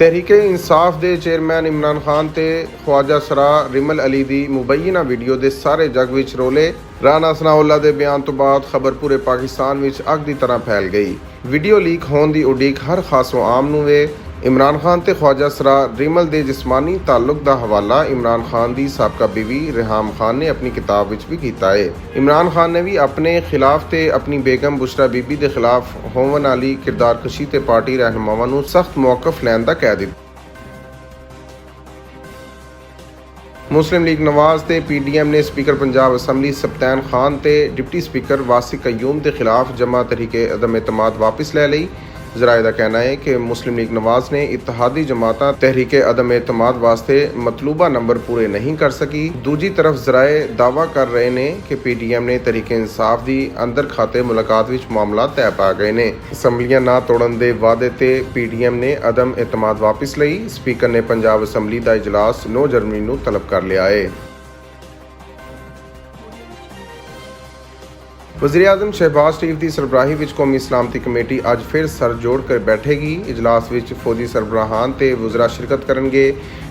तहरीके इंसाफ के चेयरमैन इमरान खान ते ख्वाजा सरा रिमल अली दी मुबैना वीडियो दे सारे जग विच रोले। राणा सनाउल्ला दे बयान तो बाद खबर पूरे पाकिस्तान विच अग दी तरह फैल गई। वीडियो लीक होने की उड़ीक हर खासों आम नूं वे। इमरान खान ते ख्वाजा सरा रिमल दे जिस्मानी ताल्लुक दा हवाला इमरान खान दी साबका बीवी रेहाम खान ने अपनी किताब विच भी कीता है। इमरान खान ने भी अपने खिलाफ ते अपनी बेगम बुशरा बीबी दे खिलाफ होवन वाली किरदारकशी ते पार्टी रहनुमावां नूं सख्त मौकफ लैण दा कह दित्ता। मुस्लिम लीग नवाज ते PDM ने स्पीकर पंजाब असैम्बली सप्तान खान ते डिप्टी स्पीकर वासिक कयूम के खिलाफ जमा तहरीके अदम एतमाद वापस ले ली। जराए का कहना है कि मुस्लिम लीग नवाज ने इत्तेहादी जमात तहरीके अदम एतमाद वास्ते मतलूबा नंबर पूरे नहीं कर सकी। दूजी तरफ जराए दावा कर रहे ने कि PDM ने तहरीके इंसाफ की अंदर खाते मुलाकात विच मामला तय पा गए ने। असैम्बलियां ना तोड़न दे वादे ते PDM ने अदम एतमाद वापस लई। स्पीकर ने पंजाब असैम्बली का इजलास 9 जनवरी नूं तलब कर लिया है। वज़ीर-ए-आज़म शहबाज शरीफ की सरबराही विच कौमी सलामती कमेटी अज फिर सर जोड़ कर बैठेगी। इजलास विच फौजी सरबराहान ते वज़रा शिरकत करनगे।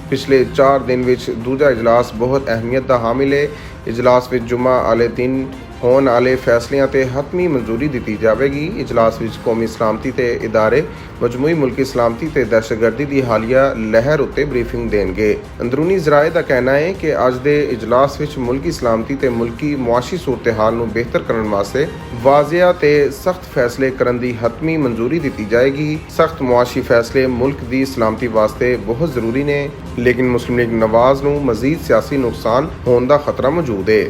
पिछले 4 दिन विच दूजा इजलास बहुत अहमियत का हामिल है। इजलास विच जुमा आले दिन होने वाले फैसलियां ते हतमी मंजूरी दी जाएगी। इजलास विच कौमी सलामती ते इदारे मजमूई मुल्की सलामती ते दहशतगर्दी की हालिया लहर उत्ते ब्रीफिंग देंगे। अंदरूनी जराए का कहना है कि अज दे इजलास विच मुल्की सलामती ते मुल्की मुआशी सूरत हाल नूं बेहतर करने वास्ते वाजिया ते सख्त फैसले करन दी हतमी मंजूरी दी जाएगी। सख्त मुआशी फैसले मुल्क की सलामती वास्ते बहुत जरूरी ने, लेकिन मुस्लिम लीग नवाज नूं मजीद सियासी नुकसान होने का खतरा मौजूद है।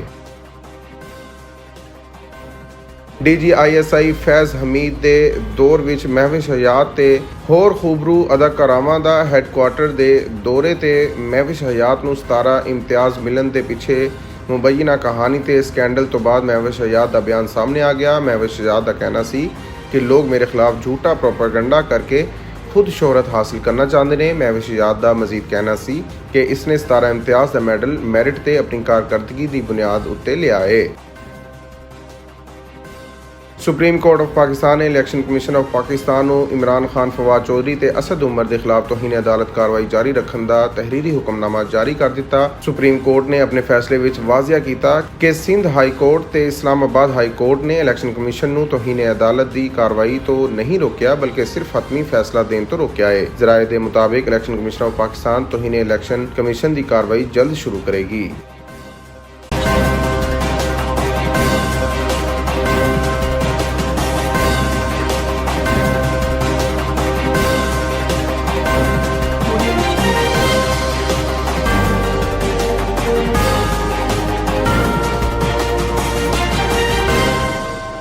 DG ISI फैज़ हमीद दे दौर विच महविश हयात ते होर खूबरू अदाकारावां दा हैडकुआर्टर दे दौरे ते महविश हयात नूं 17 इम्तियाज़ मिलन दे पिछे मुबैना कहानी ते स्कैंडल तो बाद महविश हयात दा बयान सामने आ गया। महविश हयात दा कहना सी कि लोग मेरे खिलाफ झूठा प्रोपेगेंडा करके खुद शोहरत हासिल करना चाहते हैं। महविश हयात दा मजीद कहना सी कि इसने 17 इम्तियाज़ दा मैडल मैरिट ते अपनी कारकर्दगी की बुनियाद उत्ते लिया है। सुप्रीम कोर्ट ऑफ पाकिस्तान ने इलैक्शन कमीशन ऑफ पाकिस्तान नूं इमरान खान, फवाद चौधरी ते असद उमर के खिलाफ तौहीन अदालत कार्रवाई जारी रखने का तहरीरी हुक्मनामा जारी कर दिता। सुप्रीम कोर्ट ने अपने फैसले विच वाजिया किया कि सिंध हाई कोर्ट ते इस्लामाबाद हाई कोर्ट ने इलैक्शन कमीशन नूं तौहीन अदालत की कार्रवाई तो नहीं रोकया, बल्कि सिर्फ हतमी फैसला देने तो रोकया है। जराए के मुताबिक इलैक्शन कमीशन ऑफ पाकिस्तान तौहीन इलैक्शन कमीशन की कार्रवाई जल्द शुरू करेगी।